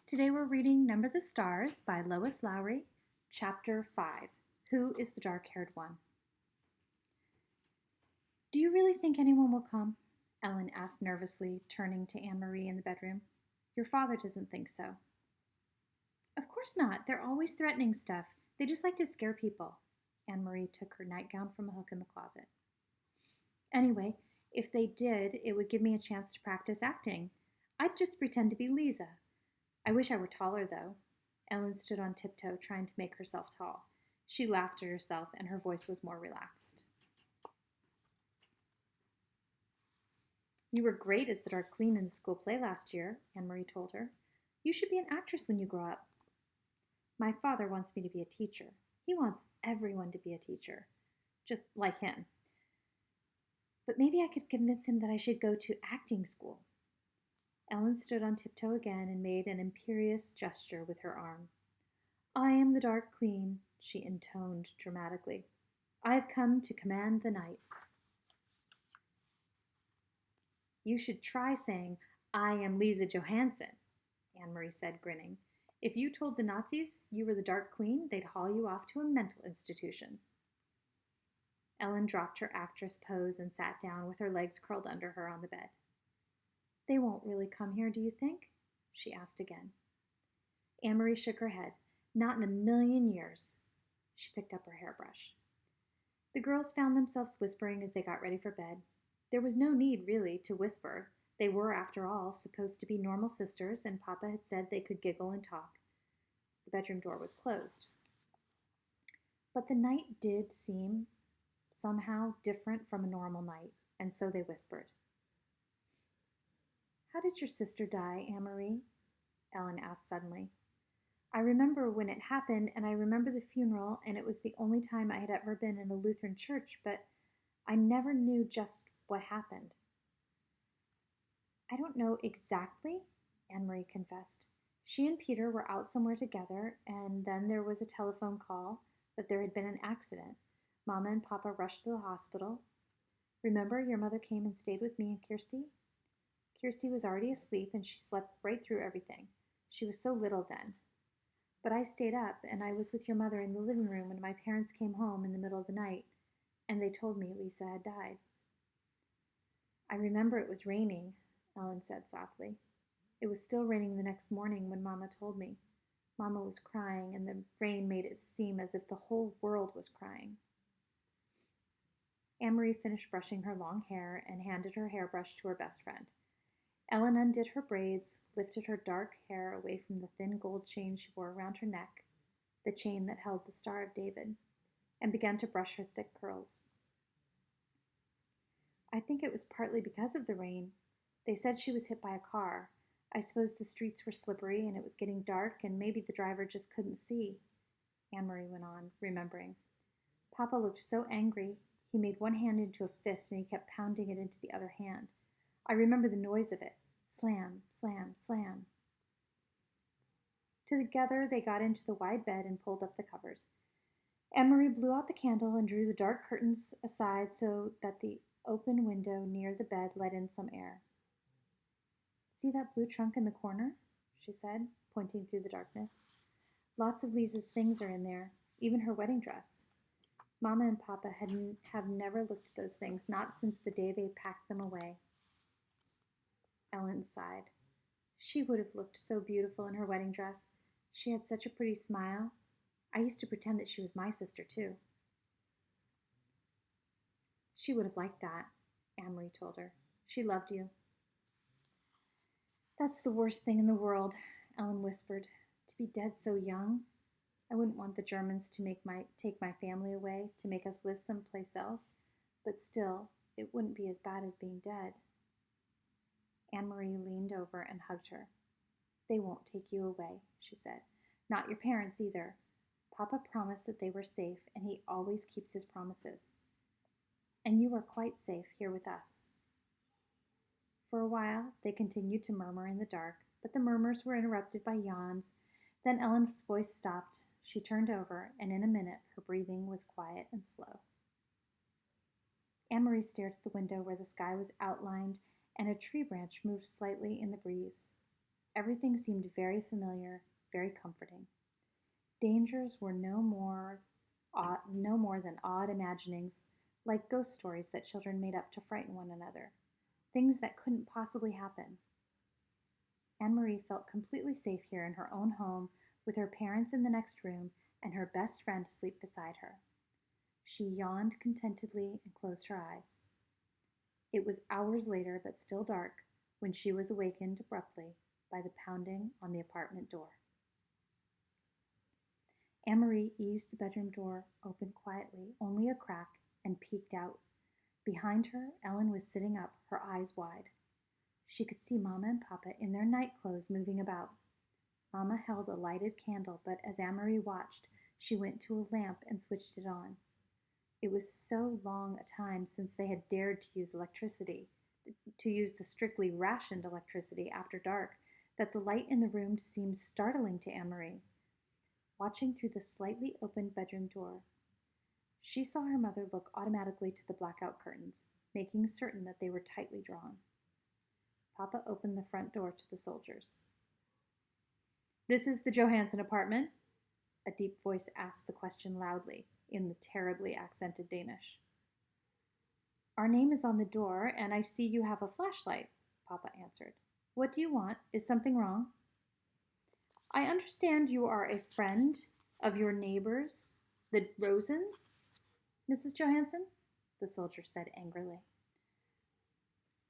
Today we're reading Number the Stars by Lois Lowry, Chapter 5. Who is the dark-haired one? Do you really think anyone will come? Ellen asked nervously, turning to Anne-Marie in the bedroom. Your father doesn't think so. Of course not. They're always threatening stuff. They just like to scare people. Anne-Marie took her nightgown from a hook in the closet. Anyway, if they did, it would give me a chance to practice acting. I'd just pretend to be Lisa. I wish I were taller, though. Ellen stood on tiptoe, trying to make herself tall. She laughed at herself, and her voice was more relaxed. You were great as the Dark Queen in the school play last year, Anne-Marie told her. You should be an actress when you grow up. My father wants me to be a teacher. He wants everyone to be a teacher, just like him. But maybe I could convince him that I should go to acting school. Ellen stood on tiptoe again and made an imperious gesture with her arm. I am the Dark Queen, she intoned dramatically. I have come to command the night. You should try saying, I am Lisa Johansson, Anne-Marie said, grinning. If you told the Nazis you were the Dark Queen, they'd haul you off to a mental institution. Ellen dropped her actress pose and sat down with her legs curled under her on the bed. They won't really come here, do you think? She asked again. Anne-Marie shook her head. Not in a million years. She picked up her hairbrush. The girls found themselves whispering as they got ready for bed. There was no need, really, to whisper. They were, after all, supposed to be normal sisters, and Papa had said they could giggle and talk. The bedroom door was closed. But the night did seem somehow different from a normal night, and so they whispered. How did your sister die, Anne-Marie? Ellen asked suddenly. I remember when it happened, and I remember the funeral, and it was the only time I had ever been in a Lutheran church, but I never knew just what happened. I don't know exactly, Anne-Marie confessed. She and Peter were out somewhere together, and then there was a telephone call that there had been an accident. Mama and Papa rushed to the hospital. Remember, your mother came and stayed with me and Kirsty? Kirsty was already asleep, and she slept right through everything. She was so little then. But I stayed up, and I was with your mother in the living room when my parents came home in the middle of the night, and they told me Lisa had died. I remember it was raining, Ellen said softly. It was still raining the next morning when Mama told me. Mama was crying, and the rain made it seem as if the whole world was crying. Anne-Marie finished brushing her long hair and handed her hairbrush to her best friend. Ellen undid her braids, lifted her dark hair away from the thin gold chain she wore around her neck, the chain that held the Star of David, and began to brush her thick curls. I think it was partly because of the rain. They said she was hit by a car. I suppose the streets were slippery and it was getting dark and maybe the driver just couldn't see, Anne-Marie went on, remembering. Papa looked so angry, he made one hand into a fist and he kept pounding it into the other hand. I remember the noise of it. Slam, slam, slam. Together they got into the wide bed and pulled up the covers. Anne-Marie blew out the candle and drew the dark curtains aside so that the open window near the bed let in some air. See that blue trunk in the corner? She said, pointing through the darkness. Lots of Lisa's things are in there, even her wedding dress. Mama and Papa have never looked at those things, not since the day they packed them away. Ellen sighed. She would have looked so beautiful in her wedding dress. She had such a pretty smile. I used to pretend that she was my sister, too. She would have liked that, Anne-Marie told her. She loved you. That's the worst thing in the world, Ellen whispered. To be dead so young. I wouldn't want the Germans to take my family away, to make us live someplace else. But still, it wouldn't be as bad as being dead. Anne-Marie leaned over and hugged her. They won't take you away, she said. Not your parents either. Papa promised that they were safe, and he always keeps his promises. And you are quite safe here with us. For a while, they continued to murmur in the dark, but the murmurs were interrupted by yawns. Then Ellen's voice stopped. She turned over, and in a minute her breathing was quiet and slow. Anne-Marie stared at the window where the sky was outlined and a tree branch moved slightly in the breeze. Everything seemed very familiar, very comforting. Dangers were no more than odd imaginings, like ghost stories that children made up to frighten one another, things that couldn't possibly happen. Anne-Marie felt completely safe here in her own home, with her parents in the next room and her best friend asleep beside her. She yawned contentedly and closed her eyes. It was hours later, but still dark, when she was awakened abruptly by the pounding on the apartment door. Anne-Marie eased the bedroom door open quietly, only a crack, and peeked out. Behind her, Ellen was sitting up, her eyes wide. She could see Mama and Papa in their night clothes moving about. Mama held a lighted candle, but as Anne-Marie watched, she went to a lamp and switched it on. It was so long a time since they had dared to use the strictly rationed electricity after dark, that the light in the room seemed startling to Anne-Marie. Watching through the slightly opened bedroom door, she saw her mother look automatically to the blackout curtains, making certain that they were tightly drawn. Papa opened the front door to the soldiers. "This is the Johansson apartment?" A deep voice asked the question loudly, in the terribly accented Danish. "Our name is on the door, and I see you have a flashlight," Papa answered. "What do you want? Is something wrong?" "I understand you are a friend of your neighbors, the Rosens, Mrs. Johansson," the soldier said angrily.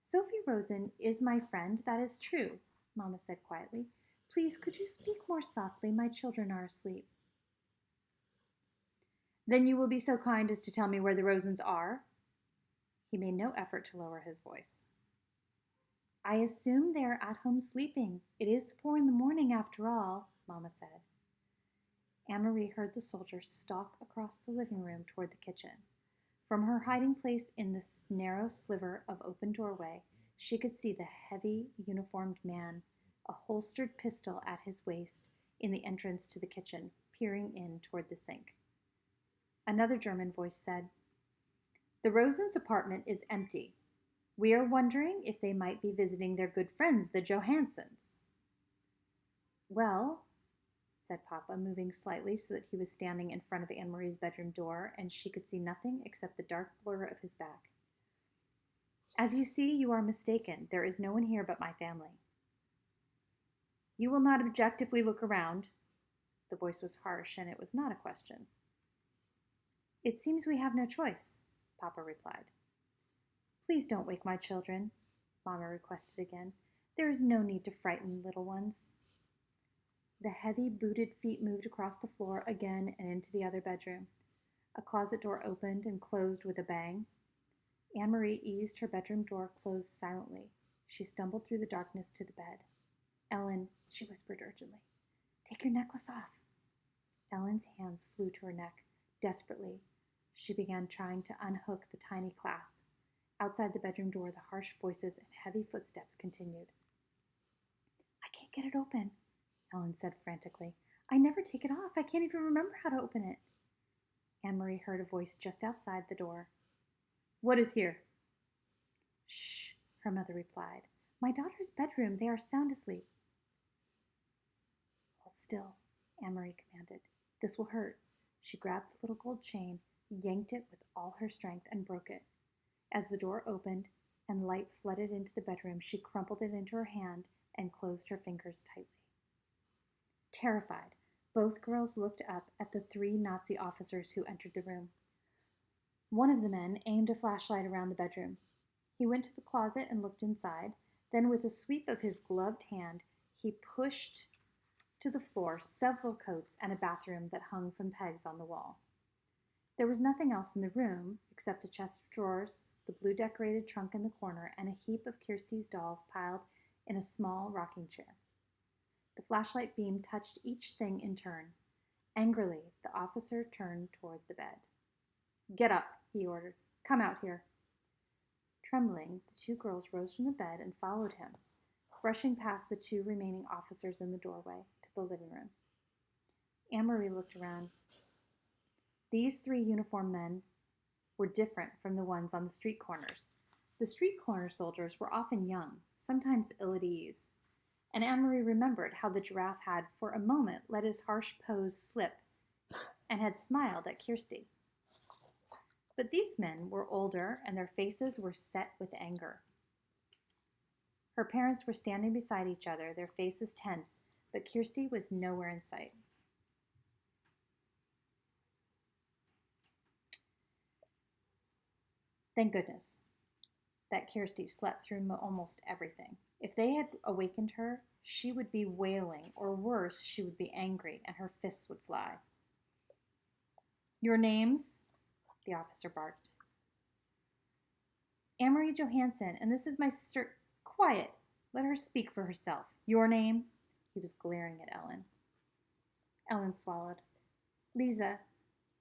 "Sophie Rosen is my friend, that is true," Mama said quietly. "Please, could you speak more softly? My children are asleep." "Then you will be so kind as to tell me where the Rosens are?" He made no effort to lower his voice. "I assume they are at home sleeping. It is 4 a.m. after all," Mama said. Anne-Marie heard the soldier stalk across the living room toward the kitchen. From her hiding place in this narrow sliver of open doorway, she could see the heavy, uniformed man, a holstered pistol at his waist, in the entrance to the kitchen, peering in toward the sink. Another German voice said, "The Rosens' apartment is empty. We are wondering if they might be visiting their good friends, the Johanssons." "Well," said Papa, moving slightly so that he was standing in front of Anne-Marie's bedroom door, and she could see nothing except the dark blur of his back. "As you see, you are mistaken. There is no one here but my family." "You will not object if we look around?" The voice was harsh, and it was not a question. "It seems we have no choice," Papa replied. "Please don't wake my children," Mama requested again. "There is no need to frighten little ones." The heavy booted feet moved across the floor again and into the other bedroom. A closet door opened and closed with a bang. Anne-Marie eased her bedroom door closed silently. She stumbled through the darkness to the bed. "Ellen," she whispered urgently, "take your necklace off." Ellen's hands flew to her neck. Desperately, she began trying to unhook the tiny clasp. Outside the bedroom door, the harsh voices and heavy footsteps continued. "I can't get it open," Ellen said frantically. "I never take it off. I can't even remember how to open it." Anne-Marie heard a voice just outside the door. "What is here?" "Shh," her mother replied. "My daughter's bedroom. They are sound asleep." "Hold still," Anne-Marie commanded. "This will hurt." She grabbed the little gold chain, yanked it with all her strength, and broke it. As the door opened and light flooded into the bedroom, she crumpled it into her hand and closed her fingers tightly. Terrified, both girls looked up at the 3 Nazi officers who entered the room. One of the men aimed a flashlight around the bedroom. He went to the closet and looked inside. Then, with a sweep of his gloved hand, he pushed to the floor several coats and a bathroom that hung from pegs on the wall. There was nothing else in the room except a chest of drawers, the blue decorated trunk in the corner, and a heap of Kirsty's dolls piled in a small rocking chair. The flashlight beam touched each thing in turn. Angrily, the officer turned toward the bed. "Get up," he ordered. "Come out here." Trembling, the 2 girls rose from the bed and followed him, brushing past the 2 remaining officers in the doorway to the living room. Anne-Marie looked around. These 3 uniformed men were different from the ones on the street corners. The street corner soldiers were often young, sometimes ill at ease. And Anne-Marie remembered how the giraffe had, for a moment, let his harsh pose slip and had smiled at Kirsty. But these men were older, and their faces were set with anger. Her parents were standing beside each other, their faces tense, but Kirsty was nowhere in sight. Thank goodness that Kirsty slept through almost everything. If they had awakened her, she would be wailing, or worse, she would be angry, and her fists would fly. Your names? The officer barked. Anne-Marie Johansson, and this is my sister. Quiet. Let her speak for herself. Your name? He was glaring at Ellen. Ellen swallowed. Lisa,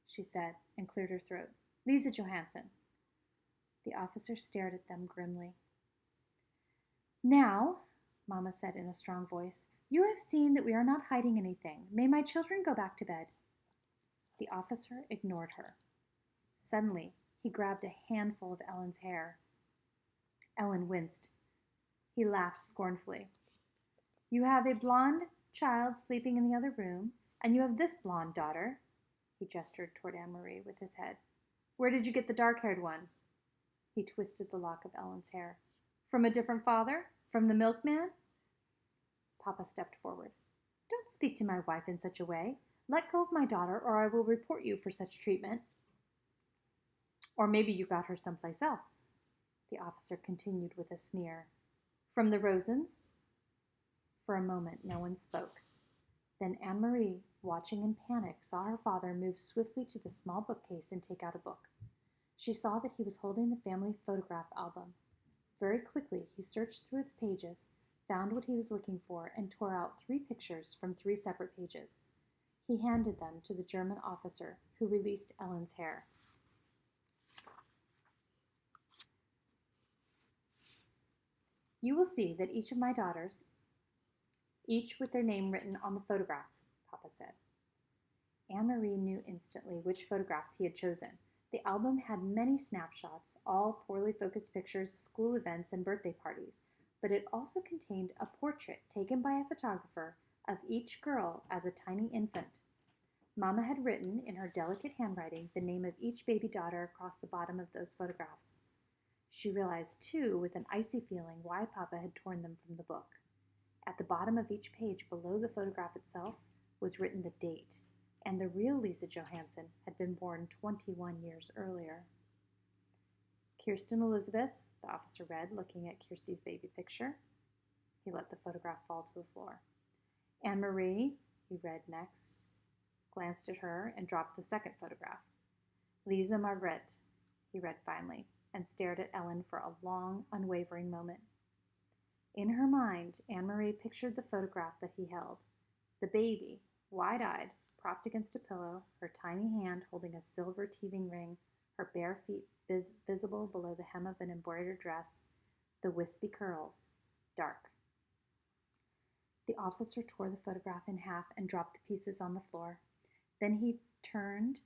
she said, and cleared her throat. Lisa Johansson. The officer stared at them grimly. Now, Mamma said in a strong voice, you have seen that we are not hiding anything. May my children go back to bed? The officer ignored her. Suddenly, he grabbed a handful of Ellen's hair. Ellen winced. He laughed scornfully. You have a blonde child sleeping in the other room, and you have this blonde daughter. He gestured toward Anne-Marie with his head. Where did you get the dark-haired one? He twisted the lock of Ellen's hair. From a different father? From the milkman? Papa stepped forward. Don't speak to my wife in such a way. Let go of my daughter, or I will report you for such treatment. Or maybe you got her someplace else, the officer continued with a sneer. From the Rosens? For a moment, no one spoke. Then Anne-Marie, watching in panic, saw her father move swiftly to the small bookcase and take out a book. She saw that he was holding the family photograph album. Very quickly, he searched through its pages, found what he was looking for, and tore out 3 pictures from 3 separate pages. He handed them to the German officer, who released Ellen's hair. You will see that each of my daughters, each with their name written on the photograph, Papa said. Anne-Marie knew instantly which photographs he had chosen. The album had many snapshots, all poorly focused pictures of school events and birthday parties, but it also contained a portrait taken by a photographer of each girl as a tiny infant. Mama had written, in her delicate handwriting, the name of each baby daughter across the bottom of those photographs. She realized, too, with an icy feeling, why Papa had torn them from the book. At the bottom of each page, below the photograph itself, was written the date, and the real Lisa Johansson had been born 21 years earlier. Kirsten Elizabeth, the officer read, looking at Kirsty's baby picture. He let the photograph fall to the floor. Anne-Marie, he read next, glanced at her and dropped the second photograph. Lisa Margrethe, he read finally, and stared at Ellen for a long, unwavering moment. In her mind, Anne-Marie pictured the photograph that he held. The baby, wide-eyed, propped against a pillow, her tiny hand holding a silver teething ring, her bare feet visible below the hem of an embroidered dress, the wispy curls, dark. The officer tore the photograph in half and dropped the pieces on the floor. Then he turned,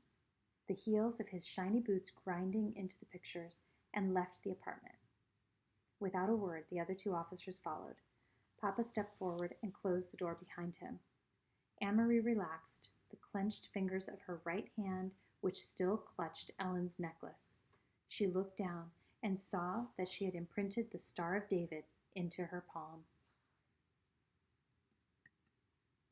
the heels of his shiny boots grinding into the pictures, and left the apartment. Without a word, the other 2 officers followed. Papa stepped forward and closed the door behind him. Anne-Marie relaxed, the clenched fingers of her right hand which still clutched Ellen's necklace. She looked down and saw that she had imprinted the Star of David into her palm.